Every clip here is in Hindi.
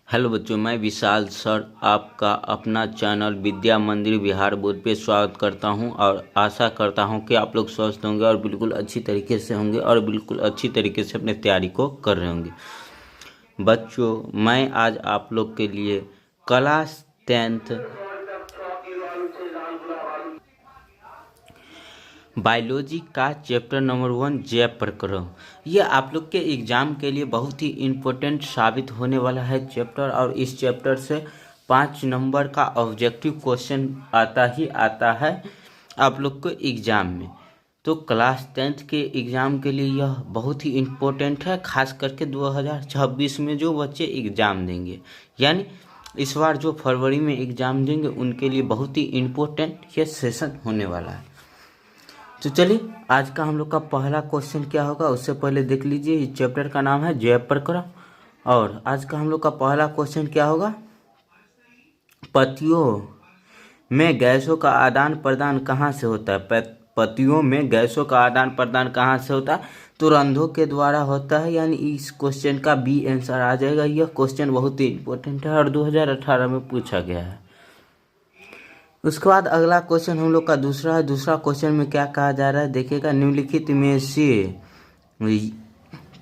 हेलो बच्चों, मैं विशाल सर आपका अपना चैनल विद्या मंदिर बिहार बोर्ड पे स्वागत करता हूं और आशा करता हूं कि आप लोग स्वस्थ होंगे और बिल्कुल अच्छी तरीके से होंगे और बिल्कुल अच्छी तरीके से अपने तैयारी को कर रहे होंगे। बच्चों, मैं आज आप लोग के लिए क्लास 10th बायोलॉजी का चैप्टर नंबर 1 जैव प्रक्रम, ये आप लोग के एग्ज़ाम के लिए बहुत ही इम्पोर्टेंट साबित होने वाला है चैप्टर। और इस चैप्टर से 5 नंबर का ऑब्जेक्टिव क्वेश्चन आता ही आता है आप लोग को एग्ज़ाम में। तो क्लास 10th के एग्ज़ाम के लिए यह बहुत ही इम्पोर्टेंट है, खास करके 2026 में जो बच्चे एग्ज़ाम देंगे, यानी इस बार जो फरवरी में एग्ज़ाम देंगे उनके लिए बहुत ही इम्पोर्टेंट ये सेशन होने वाला है। तो चलिए, आज का हम लोग का पहला क्वेश्चन क्या होगा उससे पहले देख लीजिए। इस चैप्टर का नाम है जैव प्रक्रम और आज का हम लोग का पहला क्वेश्चन क्या होगा, पत्तियों में गैसों का आदान प्रदान कहाँ से होता है। पत्तियों में गैसों का आदान प्रदान कहाँ से होता है, तो रंध्रों के द्वारा होता है, यानी इस क्वेश्चन का बी आंसर आ जाएगा। यह क्वेश्चन बहुत ही इंपॉर्टेंट है और 2018 में पूछा गया है। उसके बाद अगला क्वेश्चन हम लोग का दूसरा है। दूसरा क्वेश्चन में क्या कहा जा रहा है देखिएगा, निम्नलिखित में से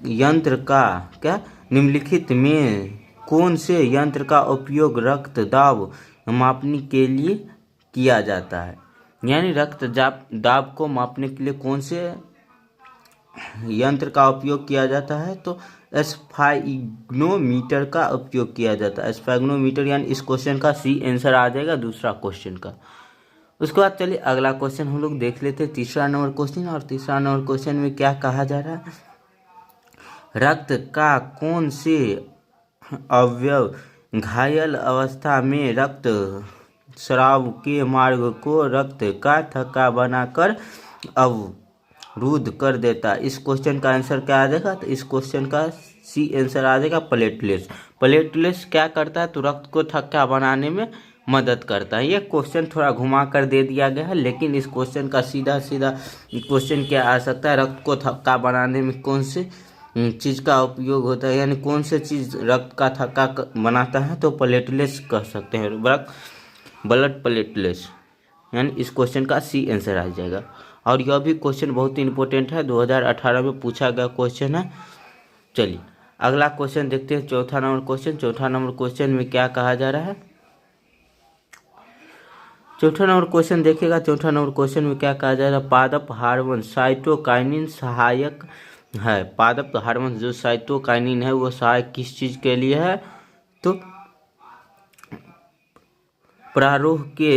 यंत्र का क्या निम्नलिखित में कौन से यंत्र का उपयोग रक्त दाब मापने के लिए किया जाता है, यानी रक्त दाब को मापने के लिए कौन से यंत्र का उपयोग किया जाता है, तो स्फैग्नोमीटर का उपयोग किया जाता है। स्फैग्नोमीटर, यानी इस क्वेश्चन का सी आंसर आ जाएगा दूसरा क्वेश्चन का। उसके बाद चलिए अगला क्वेश्चन हम लोग देख लेते हैं, तीसरा नंबर क्वेश्चन। और तीसरा नंबर क्वेश्चन में क्या कहा जा रहा है, रक्त का कौन से अवयव घायल अवस्था में रक्त स्राव के मार्ग को रक्त का थक्का बनाकर अवरुद्ध कर देता है। इस क्वेश्चन का आंसर क्या आ जाएगा, तो इस क्वेश्चन का सी आंसर आ जाएगा प्लेटलेट्स। प्लेटलेट्स क्या करता है, तो रक्त को थक्का बनाने में मदद करता है। ये क्वेश्चन थोड़ा घुमा कर दे दिया गया है, लेकिन इस क्वेश्चन का सीधा सीधा क्वेश्चन क्या आ सकता है, रक्त को थक्का बनाने में कौन से चीज़ का उपयोग होता है, यानी कौन से चीज़ रक्त का थक्का बनाता है, तो प्लेटलेट्स कह सकते हैं, ब्लड प्लेटलेट्स, यानी इस क्वेश्चन का सी आंसर आ जाएगा। और यह भी क्वेश्चन बहुत ही इंपॉर्टेंट है, 2018 में पूछा गया क्वेश्चन है। चलिए अगला क्वेश्चन देखते हैं, चौथा नंबर क्वेश्चन। चौथा नंबर क्वेश्चन में क्या कहा जा रहा है, चौथा नंबर क्वेश्चन देखिएगा। चौथा नंबर क्वेश्चन में क्या कहा जा रहा है, पादप हार्मोन साइटोकाइनिन सहायक है। पादप हार्मोन जो साइटोकाइनिन है वो सहायक किस चीज के लिए है, तो प्रारोह के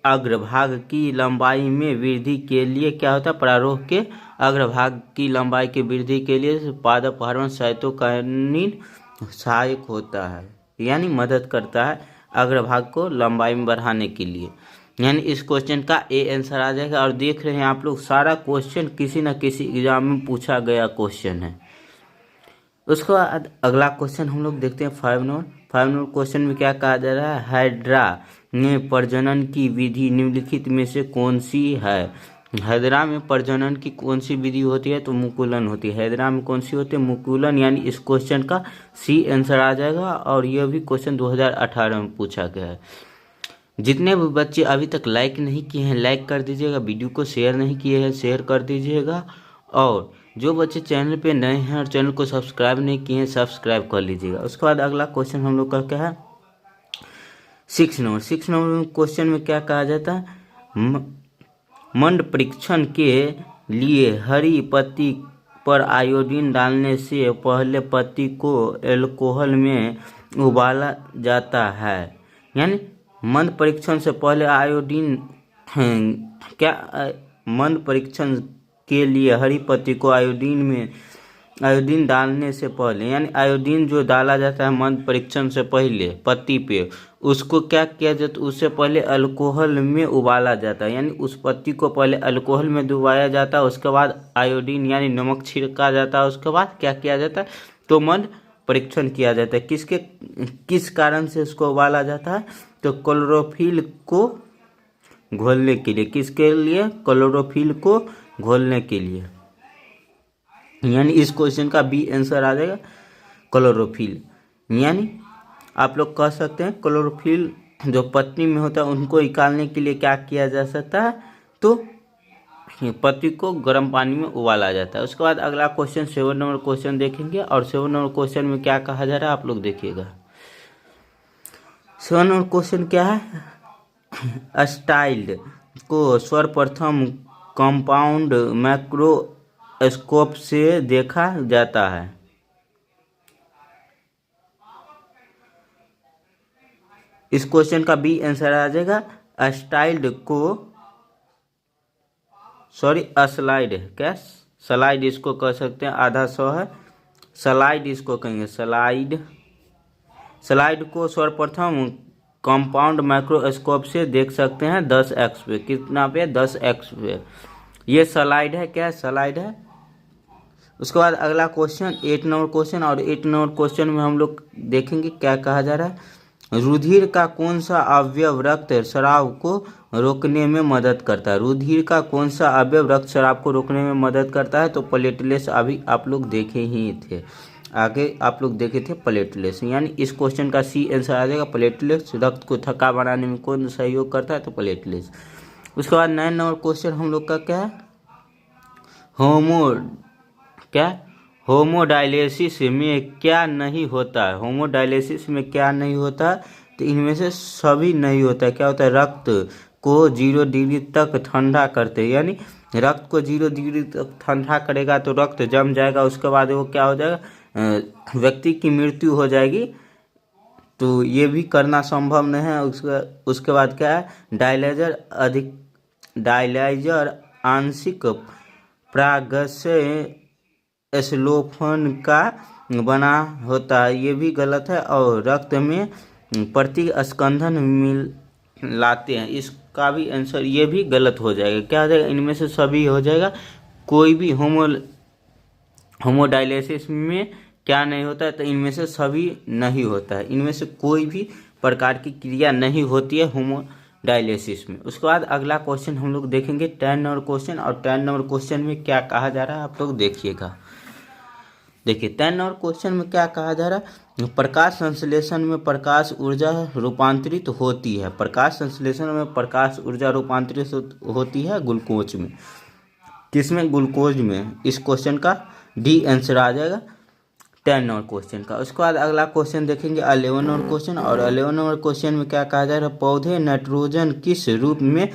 अग्रभाग की लंबाई में वृद्धि के लिए क्या होता है, प्रारोह के अग्रभाग की लंबाई की वृद्धि के लिए पादप हार्मोन साइटोकाइनिन सहायक होता है, यानी मदद करता है अग्रभाग को लंबाई में बढ़ाने के लिए, यानी इस क्वेश्चन का ए आंसर आ जाएगा। और देख रहे हैं आप लोग, सारा क्वेश्चन किसी न किसी एग्जाम में पूछा गया क्वेश्चन है। उसके बाद अगला क्वेश्चन हम लोग देखते हैं 5 नंबर क्वेश्चन में क्या कहा जा रहा है, हाइड्रा में प्रजनन की विधि निम्नलिखित में से कौन सी है। हाइड्रा में प्रजनन की कौन सी विधि होती है, तो मुकुलन होती है। हाइड्रा में कौन सी होती है, मुकुलन, यानी इस क्वेश्चन का सी आंसर आ जाएगा। और यह भी क्वेश्चन 2018 में पूछा गया है। जितने भी बच्चे अभी तक लाइक नहीं किए हैं लाइक कर दीजिएगा, वीडियो को शेयर नहीं किए हैं शेयर कर दीजिएगा, और जो बच्चे चैनल पे नए हैं और चैनल को सब्सक्राइब नहीं किए हैं सब्सक्राइब कर लीजिएगा। उसके बाद अगला क्वेश्चन हम लोग का क्या है, 6 नंबर क्वेश्चन में क्या कहा जाता है, मंड परीक्षण के लिए हरी पत्ती पर आयोडीन डालने से पहले पत्ती को एल्कोहल में उबाला जाता है, यानी मंद परीक्षण से पहले आयोडीन मंद परीक्षण के लिए हरी पत्ती को आयोडीन डालने से पहले, यानी आयोडीन जो डाला जाता है मंद परीक्षण से पहले पत्ती पे, उसको क्या किया जाता है, उससे पहले अल्कोहल में उबाला जाता है, यानी उस पत्ती को पहले अल्कोहल में डुबाया जाता है, उसके बाद आयोडीन यानी नमक छिड़का जाता है, उसके बाद क्या किया जाता है, तो मंद परीक्षण किया जाता है। किस कारण से उसको उबाला जाता है, तो क्लोरोफिल को घोलने के लिए। किसके लिए, क्लोरोफिल को घोलने के लिए, यानी इस क्वेश्चन का बी आंसर आ जाएगा क्लोरोफिल, यानी आप लोग कह सकते हैं क्लोरोफिल जो पत्ती में होता है उनको निकालने के लिए क्या किया जा सकता है, तो पत्ती को गर्म पानी में उबाला जाता है। उसके बाद अगला क्वेश्चन 7 नंबर क्वेश्चन देखेंगे, और 7 नंबर क्वेश्चन में क्या कहा जा रहा है आप लोग देखिएगा। 7 नंबर क्वेश्चन क्या है, स्टाइल्ड को सर्वप्रथम कंपाउंड माइक्रोस्कोप से देखा जाता है। इस क्वेश्चन का बी आंसर आ जाएगा। स्टाइल्ड को स्लाइड, क्या स्लाइड इसको कह सकते हैं, आधा सौ है, स्लाइड इसको कहेंगे, स्लाइड को सर्वप्रथम कंपाउंड माइक्रोस्कोप से देख सकते हैं 10x पे, कितना पे, 10x पे। ये स्लाइड है, क्या स्लाइड है। उसके बाद अगला क्वेश्चन 8 नंबर क्वेश्चन, और 8 नंबर क्वेश्चन में हम लोग देखेंगे क्या कहा जा रहा है। रुधिर का कौन सा अवयव रक्त स्राव को रोकने में मदद करता है। रुधिर का कौन सा अवयव रक्त स्राव को रोकने में मदद करता है, तो प्लेटलेट्स। अभी आप लोग देखे ही थे, आगे आप लोग देखे थे प्लेटलेट्स, यानी इस क्वेश्चन का सी आंसर आ जाएगा प्लेटलेट्स। रक्त को थक्का बनाने में कौन सहयोग करता है, तो प्लेटलेट्स। उसके बाद 9 नंबर क्वेश्चन हम लोग का क्या है, होमोडायलिसिस में क्या नहीं होता है। होमोडायलिसिस में क्या नहीं होता, तो इनमें से सभी नहीं होता है। क्या होता है, रक्त को 0 डिग्री तक ठंडा करते हैं, यानी रक्त को 0 डिग्री तक ठंडा करेगा तो रक्त जम जाएगा, उसके बाद वो क्या हो जाएगा, व्यक्ति की मृत्यु हो जाएगी। तो ये भी करना संभव नहीं है। उसके बाद क्या है, डायलाइजर आंशिक प्रागस्य स्लोफन का बना होता है, ये भी गलत है। और रक्त में प्रतिस्कंधन मिलाते हैं, इसका भी आंसर ये भी गलत हो जाएगा। क्या हो जाएगा, इनमें से सभी हो जाएगा। कोई भी होमोडायलिसिस में क्या नहीं होता है, तो इनमें से सभी नहीं होता है। इनमें से कोई भी प्रकार की क्रिया नहीं होती है होमोडायलिसिस में। उसके बाद अगला क्वेश्चन हम लोग देखेंगे 10 नंबर क्वेश्चन, और 10 नंबर क्वेश्चन में क्या कहा जा रहा है आप लोग देखिएगा। देखिए 10 नंबर क्वेश्चन में क्या कहा जा रहा है, प्रकाश संश्लेषण में प्रकाश ऊर्जा रूपांतरित होती है। प्रकाश संश्लेषण में प्रकाश ऊर्जा रूपांतरित होती है ग्लूकोज में। किसमें, ग्लूकोज में। इस क्वेश्चन का डी आंसर आ जाएगा 10 नंबर क्वेश्चन का। उसके बाद अगला क्वेश्चन देखेंगे 11 नंबर क्वेश्चन, और 11 नंबर क्वेश्चन में क्या कहा जा रहा है, पौधे नाइट्रोजन किस रूप में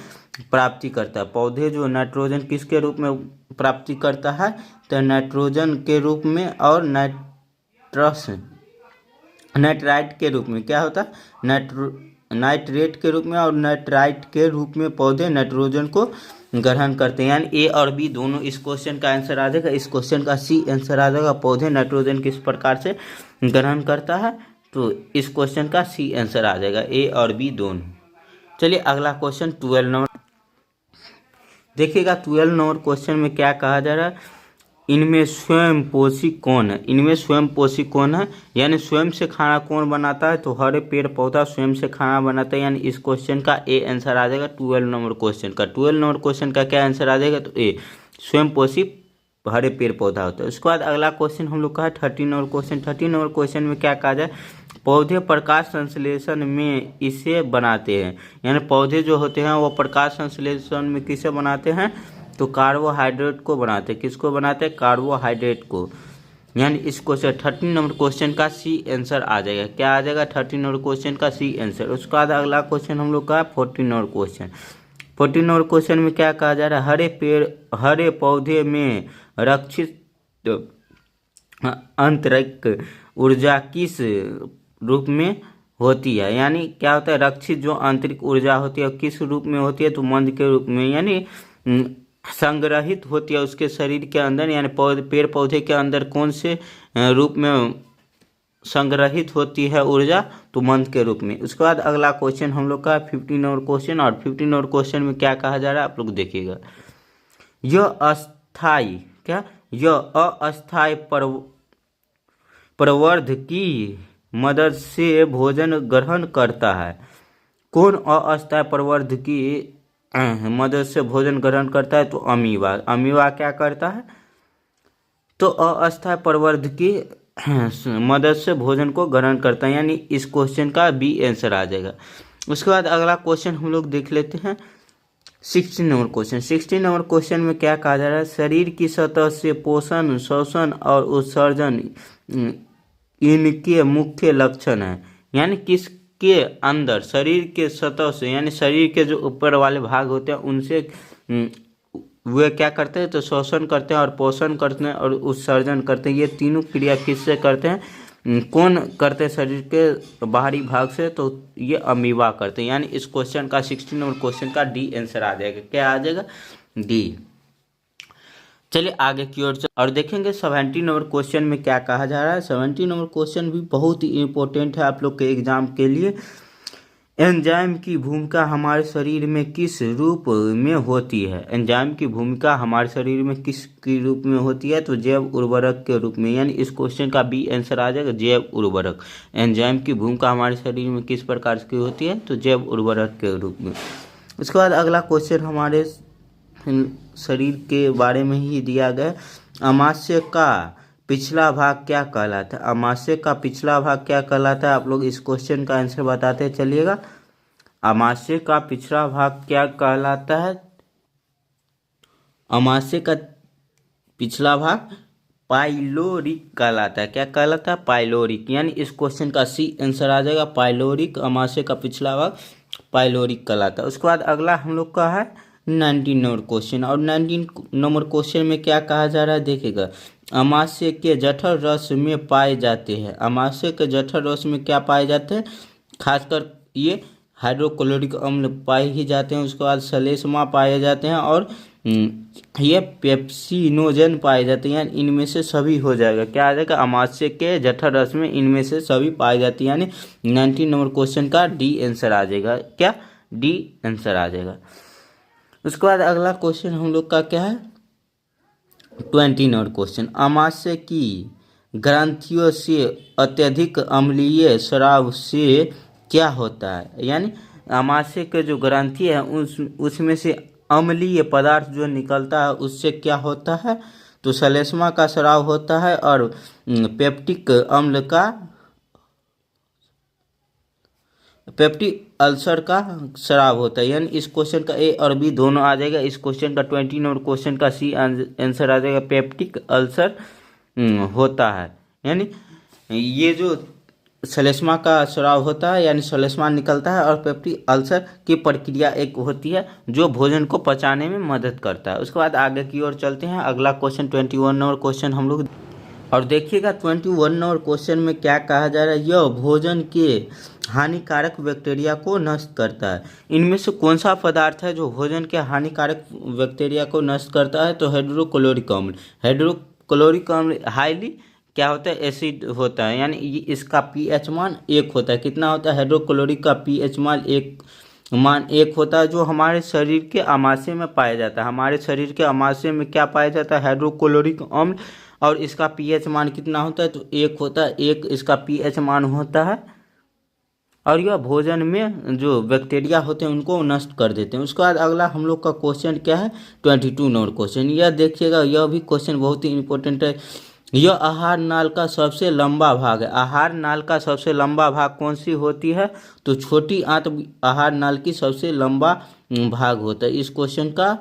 प्राप्ति करता है। पौधे जो नाइट्रोजन किसके रूप में प्राप्ति करता है, तो नाइट्रोजन के रूप में और नाइट्राइट के रूप में। क्या होता है, नाइट्रेट के रूप में और नाइट्राइट के रूप में पौधे नाइट्रोजन को ग्रहण करते हैं, यानी ए और बी दोनों। इस क्वेश्चन का आंसर आ जाएगा। इस क्वेश्चन का सी आंसर आ जाएगा, पौधे नाइट्रोजन किस प्रकार से ग्रहण करता है, तो इस क्वेश्चन का सी आंसर आ जाएगा, ए और बी दोनों। चलिए अगला क्वेश्चन 12 नंबर देखिएगा। 12 नंबर क्वेश्चन में क्या कहा जा रहा है, इनमें स्वयं पोषी कौन है। इनमें स्वयं पोषी कौन है, यानी स्वयं से खाना कौन बनाता है, तो हरे पेड़ पौधा स्वयं से खाना बनाता है, यानी इस क्वेश्चन का ए आंसर आ जाएगा 12 नंबर क्वेश्चन का। 12 नंबर क्वेश्चन का क्या आंसर आ जाएगा, तो ए, स्वयं पोषी हरे पेड़ पौधा होता है। उसके बाद अगला क्वेश्चन हम लोग का है 13 नंबर क्वेश्चन। 13 नंबर क्वेश्चन में क्या कहा जाए, पौधे प्रकाश संश्लेषण में इसे बनाते हैं, यानी पौधे जो होते हैं वो प्रकाश संश्लेषण में किसे बनाते हैं, तो कार्बोहाइड्रेट को बनाते हैं। किसको बनाते हैं, कार्बोहाइड्रेट को, यानी इस क्वेश्चन 13 नंबर क्वेश्चन का सी आंसर आ जाएगा। क्या आ जाएगा, 13 नंबर क्वेश्चन का सी आंसर। उसके बाद अगला क्वेश्चन हम लोग का 14 नंबर क्वेश्चन। 14 नंबर क्वेश्चन में क्या कहा जा रहा है, हरे पौधे में रक्षित आंतरिक ऊर्जा किस रूप में होती है, यानी क्या होता है, रक्षित जो आंतरिक ऊर्जा होती है किस रूप में होती है, तो मंद के रूप में, यानी संग्रहित होती है उसके शरीर के अंदर, यानी पेड़ पौधे के अंदर कौन से रूप में संग्रहित होती है ऊर्जा, तो मंद के रूप में। उसके बाद अगला क्वेश्चन हम लोग का 15 नंबर क्वेश्चन, और 15 नंबर क्वेश्चन में क्या कहा जा रहा है आप लोग देखिएगा। यह अस्थायी प्रवर्ध की मदद से भोजन ग्रहण करता है। कौन अस्थायी प्रवर्ध की मदद से भोजन ग्रहण करता है, तो अमीबा। अमीबा क्या करता है, तो अस्थायी प्रवर्ध की मदद से भोजन को ग्रहण करता है, यानी इस क्वेश्चन का बी आंसर आ जाएगा। उसके बाद अगला क्वेश्चन हम लोग देख लेते हैं 16 नंबर क्वेश्चन। 16 नंबर क्वेश्चन में क्या कहा जा रहा है, शरीर की सतह से पोषण, श्वसन और उत्सर्जन इनके मुख्य लक्षण हैं। यानी किसके अंदर शरीर के सतह से, यानी शरीर के जो ऊपर वाले भाग होते हैं उनसे वे क्या करते हैं, तो श्वसन करते हैं और पोषण करते हैं और उत्सर्जन करते हैं। ये तीनों क्रिया किससे करते हैं, कौन करते हैं शरीर के बाहरी भाग से, तो ये अमीबा करते हैं। यानी इस क्वेश्चन का 16 नंबर क्वेश्चन का डी आंसर आ जाएगा। क्या आ जाएगा, डी। चलिए आगे की ओर और देखेंगे 17 नंबर क्वेश्चन में क्या कहा जा रहा है। 17 नंबर क्वेश्चन भी बहुत ही इंपॉर्टेंट है आप लोग के एग्जाम के लिए। एंजाइम की भूमिका हमारे शरीर में किस रूप में होती है। एंजाइम की भूमिका हमारे शरीर में किस के रूप में होती है, तो जैव उर्वरक के रूप में। यानी इस क्वेश्चन का बी आंसर आ जाएगा, जैव उर्वरक। एंजाइम की भूमिका हमारे शरीर में किस प्रकार की होती है, तो जैव उर्वरक के रूप में। उसके बाद अगला क्वेश्चन हमारे शरीर के बारे में ही दिया गया। अमाशय का पिछला भाग क्या कहलाता है। अमाशय का पिछला भाग क्या कहलाता है, आप लोग इस क्वेश्चन का आंसर बताते चलिएगा। अमाशय का पिछला भाग क्या कहलाता है, अमाशय का पिछला भाग पाइलोरिक कहलाता है। क्या कहलाता है, पाइलोरिक। यानी इस क्वेश्चन का सी आंसर आ जाएगा, पाइलोरिक। अमाशय का पिछला भाग पाइलोरिक कहलाता है। उसके बाद अगला हम लोग का है 19 नंबर क्वेश्चन। और 19 नंबर क्वेश्चन में क्या कहा जा रहा है, देखिएगा। अमाशय के जठर रस में पाए जाते हैं। अमाशय के जठर रस में क्या पाए जाते हैं, खासकर ये हाइड्रोक्लोरिक अम्ल पाए ही जाते हैं। उसके बाद सलेस्मा पाए जाते हैं और ये पेप्सिनोजन पाए जाते हैं। यानी इनमें से सभी हो जाएगा। क्या आ जाएगा, अमाशय के जठर रस में इनमें से सभी पाए जाती है। यानी 19 नंबर क्वेश्चन का डी आंसर आ जाएगा। क्या, डी आंसर आ जाएगा। उसके बाद अगला क्वेश्चन हम लोग का क्या है 20 नंबर क्वेश्चन। अमाशय की ग्रंथियों से अत्यधिक अम्लीय स्राव से क्या होता है। यानी अमाशय के जो ग्रंथि है उसमें से अम्लीय पदार्थ जो निकलता है उससे क्या होता है, तो सलेस्मा का स्राव होता है और पेप्टिक अम्ल का, पेप्टिक अल्सर का स्राव होता है। यानी इस क्वेश्चन का ए और बी दोनों आ जाएगा। इस क्वेश्चन का 20 नंबर क्वेश्चन का सी आंसर आ जाएगा, पेप्टिक अल्सर होता है। यानी ये जो सलेस्मा का स्राव होता है, यानी सलेस्मा निकलता है और पेप्टिक अल्सर की प्रक्रिया एक होती है जो भोजन को पचाने में मदद करता है। उसके बाद आगे की ओर चलते हैं। अगला क्वेश्चन 21 नंबर क्वेश्चन हम लोग और देखिएगा 21 नंबर क्वेश्चन में क्या कहा जा रहा है। यह भोजन के हानिकारक बैक्टीरिया को नष्ट करता है। इनमें से कौन सा पदार्थ है जो भोजन के हानिकारक बैक्टीरिया को नष्ट करता है, तो हाइड्रोक्लोरिक अम्ल। हाइड्रोक्लोरिक अम्ल हाईली क्या होता है, एसिड होता है। यानी इसका पीएच मान 1 होता है। कितना होता है, हाइड्रोक्लोरिक का पीएच मान 1 होता है, जो हमारे शरीर के अमाशय में पाया जाता है। हमारे शरीर के अमाशय में क्या पाया जाता है, हाइड्रोक्लोरिक अम्ल, और इसका पीएच मान कितना होता है, तो 1 होता है। 1 इसका पीएच मान होता है और यह भोजन में जो बैक्टीरिया होते हैं उनको नष्ट कर देते हैं। उसके बाद अगला हम लोग का क्वेश्चन क्या है 22 नंबर क्वेश्चन। यह देखिएगा, यह भी क्वेश्चन बहुत ही इंपॉर्टेंट है। यह आहार नाल का सबसे लंबा भाग है। आहार नाल का सबसे लंबा भाग कौन सी होती है, तो छोटी आंत आहार नाल की सबसे लंबा भाग होता है। इस क्वेश्चन का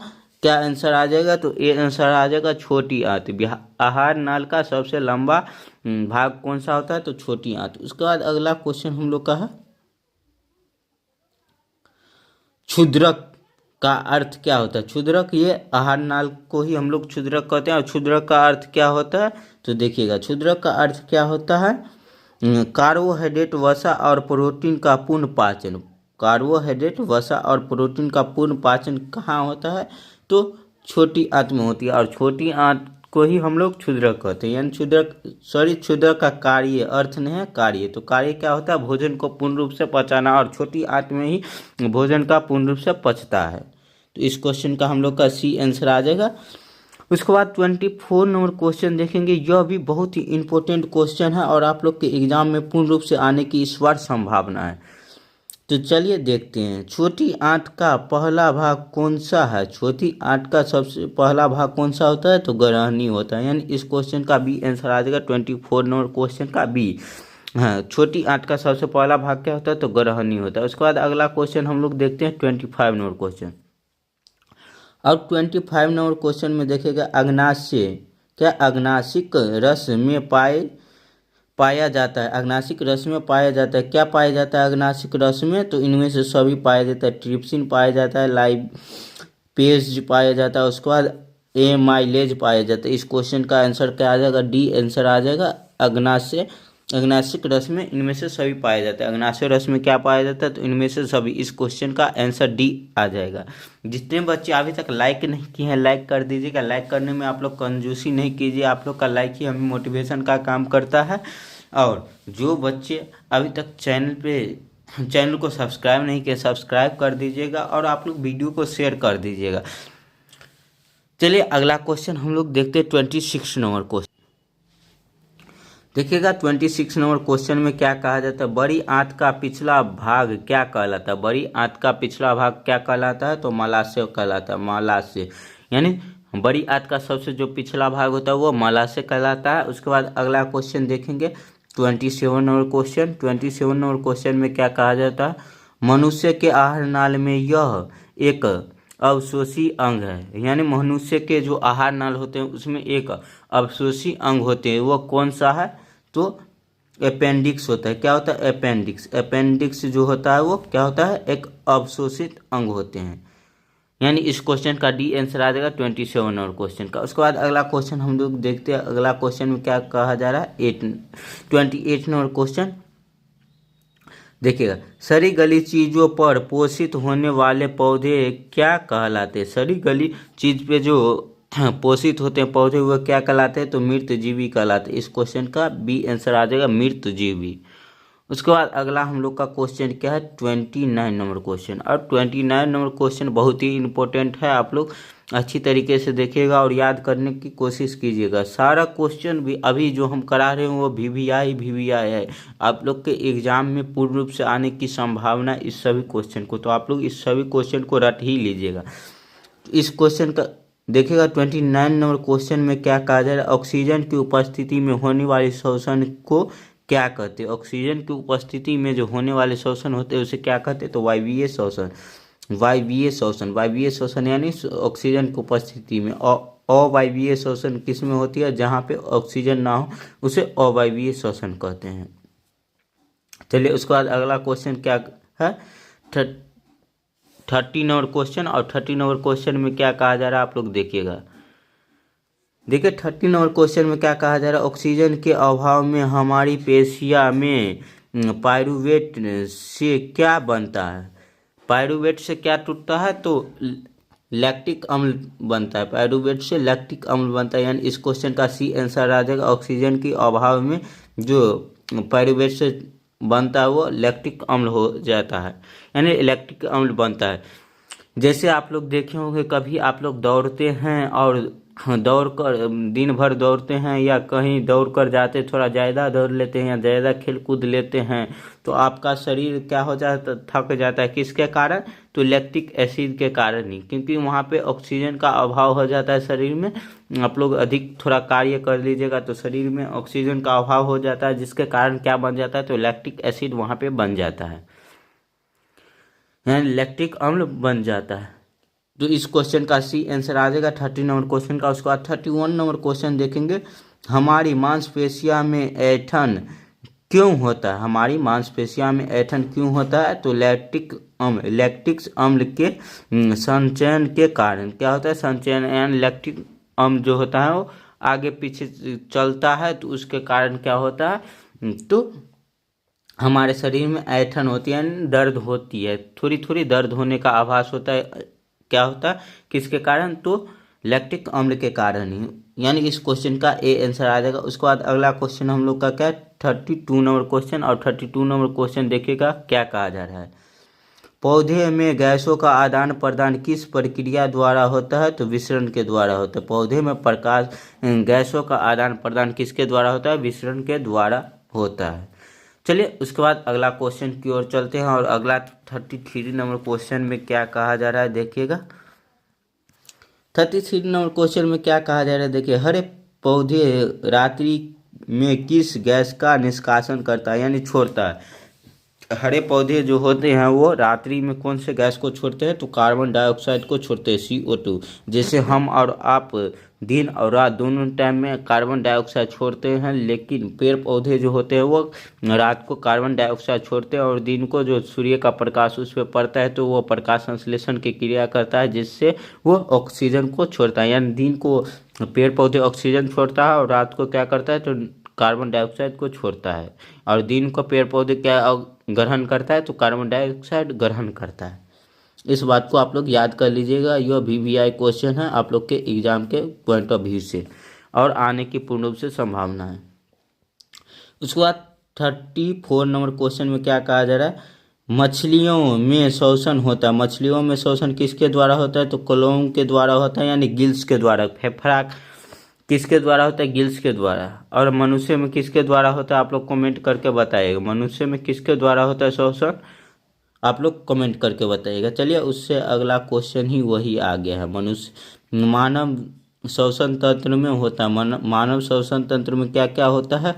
क्या आंसर आ जाएगा, तो ए आंसर आ जाएगा, छोटी आंत। आहार नाल का सबसे लंबा भाग कौन सा होता है, तो छोटी आंत। उसके बाद अगला क्वेश्चन हम लोग का है क्षुद्रक का अर्थ क्या होता है। क्षुद्रक, ये आहार नाल को ही हम लोग क्षुद्रक कहते हैं। और क्षुद्रक का अर्थ क्या होता है, तो देखिएगा क्षुद्रक का अर्थ क्या होता है, कार्बोहाइड्रेट, वसा और प्रोटीन का पूर्ण पाचन। कार्बोहाइड्रेट, वसा और प्रोटीन का पूर्ण पाचन कहाँ होता है, तो छोटी आंत में होती है। और छोटी आंत को ही हम लोग क्षुद्रक कहते हैं। यानी क्षुद्रक का कार्य, अर्थ नहीं है, कार्य। तो कार्य क्या होता है, भोजन को पूर्ण रूप से पचाना, और छोटी आंत में ही भोजन का पूर्ण रूप से पचता है। तो इस क्वेश्चन का हम लोग का सी आंसर आ जाएगा। उसके बाद 24 नंबर क्वेश्चन देखेंगे। यह भी बहुत ही इंपॉर्टेंट क्वेश्चन है और आप लोग के एग्जाम में पूर्ण रूप से आने की इस बार संभावना है। तो चलिए देखते हैं, छोटी आंत का पहला भाग कौन सा है। छोटी आंत का सबसे पहला भाग कौन सा होता है, तो ग्रहणी होता है। यानी इस क्वेश्चन का बी आंसर आ जाएगा, 24 नंबर क्वेश्चन का बी। हाँ, छोटी आंत का सबसे पहला भाग क्या होता है, तो ग्रहणी होता है। उसके बाद अगला क्वेश्चन हम लोग देखते हैं 25 नंबर क्वेश्चन। अब 25 नंबर क्वेश्चन में देखिएगा, अग्नाशय क्या अग्नाशिक रस में पाया जाता है। अग्नाशिक रस में पाया जाता है, क्या पाया जाता है अग्नाशिक रस में, तो इनमें से सभी पाया जाता है। ट्रिप्सिन पाया जाता है, लाइपेज पाया जाता है, उसके बाद एमाइलेज पाया जाता है। इस क्वेश्चन का आंसर क्या आ जाएगा, डी आंसर आ जाएगा। अग्नाशिक रस में इनमें से सभी पाया जाता है। अग्नाशय रस में क्या पाया जाता है, तो इनमें से सभी। इस क्वेश्चन का आंसर डी आ जाएगा। जितने बच्चे अभी तक लाइक नहीं किए हैं लाइक कर दीजिएगा। लाइक करने में आप लोग कंजूसी नहीं कीजिए, आप लोग का लाइक ही हमें मोटिवेशन का काम करता है। और जो बच्चे अभी तक चैनल को सब्सक्राइब नहीं किए, सब्सक्राइब कर दीजिएगा और आप लोग वीडियो को शेयर कर दीजिएगा। चलिए अगला क्वेश्चन हम लोग देखते हैं 26 नंबर क्वेश्चन। देखिएगा 26 नंबर क्वेश्चन में क्या कहा जाता है, बड़ी आंत का पिछला भाग क्या कहलाता है। बड़ी आंत का पिछला भाग क्या कहलाता है, तो मलाशय कहलाता है। मलाशय यानी बड़ी आंत का सबसे जो पिछला भाग होता है वो मलाशय कहलाता है। उसके बाद अगला क्वेश्चन देखेंगे 27 नंबर क्वेश्चन। 27 नंबर क्वेश्चन में क्या कहा जाता है, मनुष्य के आहार नाल में यह एक अवशोषी अंग है। यानी मनुष्य के जो आहार नाल होते हैं उसमें एक अवशोषी अंग होते हैं, वो कौन सा है, तो अपेंडिक्स होता है। क्या होता है, अपेंडिक्स। अपेंडिक्स जो होता है वो क्या होता है, एक अवशोषित अंग होते हैं। यानी इस क्वेश्चन का डी आंसर आ जाएगा 27 नंबर क्वेश्चन का। उसके बाद अगला क्वेश्चन हम लोग देखते हैं। अगला क्वेश्चन में क्या कहा जा रहा है, 28 नंबर क्वेश्चन देखिएगा, सड़ी गली चीजों पर पोषित होने वाले पौधे क्या कहलाते हैं। सड़ी गली चीज पे जो पोषित होते हैं पौधे वह क्या कहलाते हैं, तो मृत जीवी कहलाते हैं। इस क्वेश्चन का बी आंसर आ जाएगा, मृत जीवी। उसके बाद अगला हम लोग का क्वेश्चन क्या है, 29 नंबर क्वेश्चन। और 29 नंबर क्वेश्चन बहुत ही इंपॉर्टेंट है, आप लोग अच्छी तरीके से देखिएगा और याद करने की कोशिश कीजिएगा। सारा क्वेश्चन भी अभी जो हम करा रहे हैं वो VVI है। आप लोग के एग्जाम में पूर्ण रूप से आने की संभावना इस सभी क्वेश्चन को, तो आप लोग इस सभी क्वेश्चन को रट ही लीजिएगा। इस क्वेश्चन का देखिएगा 29 नंबर क्वेश्चन में क्या कहा जा रहा है, ऑक्सीजन की उपस्थिति में होने वाले शोषण को क्या कहते हैं। ऑक्सीजन की उपस्थिति में जो होने वाले शोषण होते हैं उसे क्या कहते हैं, तो वायवीय शोषण। वायवीय शोषण यानी ऑक्सीजन की उपस्थिति में। अवायवीय शोषण किस में होती है, जहाँ पे ऑक्सीजन ना हो उसे अवायवीय शोषण कहते हैं। चलिए उसके बाद अगला क्वेश्चन क्या है, 30 नंबर क्वेश्चन। और 30 नंबर क्वेश्चन में क्या कहा जा रहा है आप लोग देखिएगा। देखिए 30 नंबर क्वेश्चन में क्या कहा जा रहा है, ऑक्सीजन के अभाव में हमारी पेशिया में पायरुवेट से क्या बनता है। पायरुवेट से क्या टूटता है, तो लैक्टिक अम्ल बनता है। पायरुवेट से लैक्टिक अम्ल बनता है। यानी इस क्वेश्चन का सी आंसर आ जाएगा, ऑक्सीजन के अभाव में जो पायरुवेट से बनता है वो लैक्टिक अम्ल हो जाता है, यानी लैक्टिक अम्ल बनता है। जैसे आप लोग देखे होंगे कभी आप लोग दौड़ते हैं और दौड़ कर दिन भर दौड़ते हैं या कहीं दौड़ कर जाते थोड़ा ज़्यादा दौड़ लेते हैं या ज़्यादा खेल कूद लेते हैं तो आपका शरीर क्या हो जाता, थक जाता है। किसके कारण, तो लैक्टिक एसिड के कारण ही, क्योंकि वहाँ पे ऑक्सीजन का अभाव हो जाता है शरीर में। आप लोग अधिक थोड़ा कार्य कर लीजिएगा तो शरीर में ऑक्सीजन का अभाव हो जाता है, जिसके कारण क्या बन जाता है, तो लैक्टिक एसिड वहाँ पे बन जाता है, यानी लैक्टिक अम्ल बन जाता है। तो इस क्वेश्चन का सी आंसर आ जाएगा 30 नंबर क्वेश्चन का। उसके बाद 31 नंबर क्वेश्चन देखेंगे, हमारी मांसपेशियां में ऐंठन क्यों होता है। हमारी मांसपेशियां में ऐंठन क्यों होता है, तो लैक्टिक अम्ल के संचयन के कारण। क्या होता है, संचयन, यानी लैक्टिक अम्ल जो होता है वो आगे पीछे चलता है तो उसके कारण क्या होता है, तो हमारे शरीर में ऐंठन होती है, यानी दर्द होती है, थोड़ी थोड़ी दर्द होने का आभास होता है। क्या होता है, किसके कारण, तो लैक्टिक अम्ल के कारण ही। यानी इस क्वेश्चन का ए आंसर आ जाएगा। उसके बाद अगला क्वेश्चन हम लोग का क्या है, 32 नंबर क्वेश्चन। और 32 नंबर क्वेश्चन देखिएगा क्या कहा जा रहा है, पौधे में गैसों का आदान प्रदान किस प्रक्रिया द्वारा होता है, तो विसरण के द्वारा होता है। पौधे में गैसों का आदान प्रदान किसके द्वारा होता है, विसरण के द्वारा होता है। चलिए उसके बाद अगला क्वेश्चन की ओर चलते हैं और अगला 33 नंबर क्वेश्चन में क्या कहा जा रहा है देखिएगा। 33 नंबर क्वेश्चन में क्या कहा जा रहा है देखिए, हरे पौधे रात्रि में किस गैस का निष्कासन करता है यानी छोड़ता है। हरे पौधे जो होते हैं वो रात्रि में कौन से गैस को छोड़ते हैं, तो कार्बन डाइऑक्साइड को छोड़ते हैं, CO2। जैसे हम और आप दिन और रात दोनों टाइम में कार्बन डाइऑक्साइड छोड़ते हैं, लेकिन पेड़ पौधे जो होते हैं वो रात को कार्बन डाइऑक्साइड छोड़ते हैं और दिन को जो सूर्य का प्रकाश उस पर पड़ता है तो वो प्रकाश संश्लेषण की क्रिया करता है, जिससे वो ऑक्सीजन को छोड़ता है। यानी दिन को पेड़ पौधे ऑक्सीजन छोड़ता है और रात को क्या करता है, तो कार्बन डाइऑक्साइड को छोड़ता है। और दिन को पेड़ पौधे क्या ग्रहण करता है, तो कार्बन डाइऑक्साइड ग्रहण करता है। इस बात को आप लोग याद कर लीजिएगा, यह VVI क्वेश्चन है आप लोग के एग्जाम के पॉइंट ऑफ व्यू से और आने की पूर्ण रूप से संभावना है। उसके बाद 34 नंबर क्वेश्चन में क्या कहा जा रहा है, मछलियों में श्वसन होता है। मछलियों में श्वसन किसके द्वारा होता है, तो कोलोम के द्वारा होता है यानी गिल्स के द्वारा। फेफड़ा किसके द्वारा होता है, गिल्स के द्वारा। और मनुष्य में किसके द्वारा होता है, आप लोग कमेंट करके बताइएगा। मनुष्य में किसके द्वारा होता है श्वसन, आप लोग कमेंट करके बताइएगा। चलिए उससे अगला क्वेश्चन ही वही आ गया है। मनुष्य मानव श्वसन तंत्र में होता है, मानव श्वसन तंत्र में क्या क्या होता है,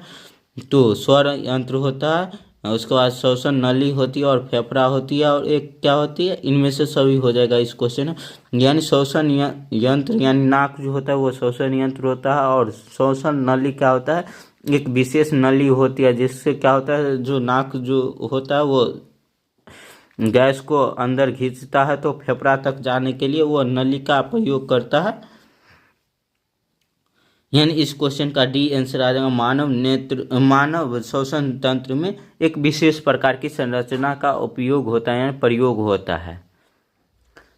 तो स्वर यंत्र होता है, उसके बाद श्वसन नली होती है और फेफड़ा होती है और एक क्या होती है, इनमें से सभी हो जाएगा इस क्वेश्चन। यानी श्वसन यंत्र यानी नाक जो होता है वो श्वसन यंत्र होता है और श्वसन नली क्या होता है, एक विशेष नली होती है जिससे क्या होता है, जो नाक जो होता है वो गैस को अंदर खींचता है तो फेफड़ा तक जाने के लिए वो नली का प्रयोग करता है। यानी इस क्वेश्चन का डी आंसर आ जाएगा। मानव श्वसन तंत्र में एक विशेष प्रकार की संरचना का उपयोग होता है यानी प्रयोग होता है।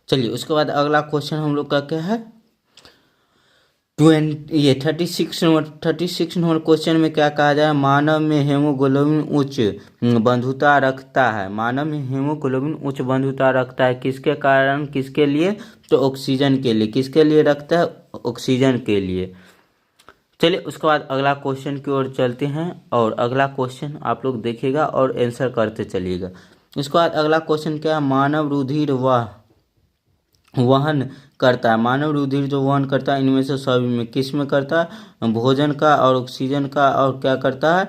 चलिए उसके बाद अगला क्वेश्चन हम लोग का क्या है, 36 नंबर क्वेश्चन में क्या कहा जाए, मानव में हेमोग्लोबिन उच्च बंधुता रखता है। मानव में हेमोग्लोबिन उच्च बंधुता रखता है किसके कारण, किसके लिए, तो ऑक्सीजन के लिए। किसके लिए रखता है, ऑक्सीजन के लिए। चलिए उसके बाद अगला क्वेश्चन की ओर चलते हैं और अगला क्वेश्चन आप लोग देखिएगा और आंसर करते चलिएगा। उसके बाद अगला क्वेश्चन क्या है, मानव रुधिर वहन करता है। मानव रुधिर जो वहन करता है इनमें से सभी में किस में करता है, भोजन का और ऑक्सीजन का और क्या करता है,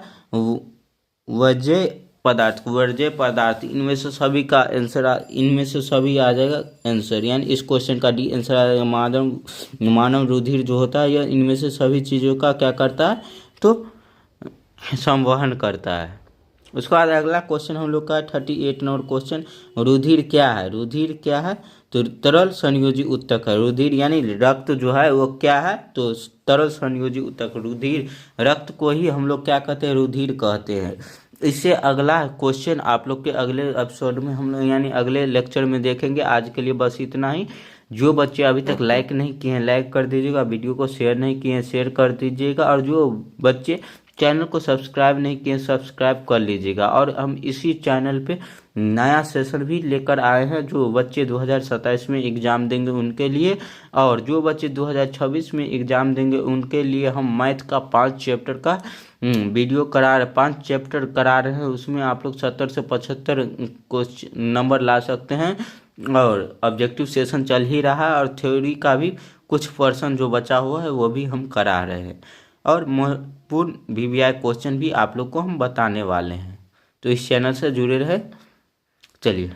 वर्ज्य पदार्थ इनमें से सभी का आंसर, इनमें से सभी आ जाएगा आंसर। यानी इस क्वेश्चन का डी आंसर आ जाएगा। मानव रुधिर जो होता है यह इनमें से सभी चीज़ों का क्या करता है, तो संवहन करता है। उसके बाद अगला क्वेश्चन हम लोग का 38 नंबर क्वेश्चन, रुधिर क्या है। रुधिर क्या है, तो तरल संयोजी उत्तक है। रुधिर यानी रक्त जो है वो क्या है, तो तरल संयोजी उत्तक। रुधिर रक्त को ही हम लोग क्या कहते हैं, रुधिर कहते हैं। इससे अगला क्वेश्चन आप लोग के अगले एपिसोड में हम लोग यानी अगले लेक्चर में देखेंगे। आज के लिए बस इतना ही। जो बच्चे अभी तक लाइक नहीं किए हैं लाइक कर दीजिएगा, वीडियो को शेयर नहीं किए हैं शेयर कर दीजिएगा, और जो बच्चे चैनल को सब्सक्राइब नहीं किए सब्सक्राइब कर लीजिएगा। और हम इसी चैनल पे नया सेशन भी लेकर आए हैं, जो बच्चे 2027 में एग्ज़ाम देंगे उनके लिए, और जो बच्चे 2026 में एग्ज़ाम देंगे उनके लिए हम मैथ का 5 चैप्टर का वीडियो करा रहे, 5 चैप्टर करा रहे हैं। उसमें आप लोग 70 से 75 क्वेश्चन नंबर ला सकते हैं, और ऑब्जेक्टिव सेशन चल ही रहा है, और थ्योरी का भी कुछ पर्सन जो बचा हुआ है वो भी हम करा रहे हैं, और पूर्ण VVI क्वेश्चन भी आप लोग को हम बताने वाले हैं। तो इस चैनल से जुड़े रहे। चलिए।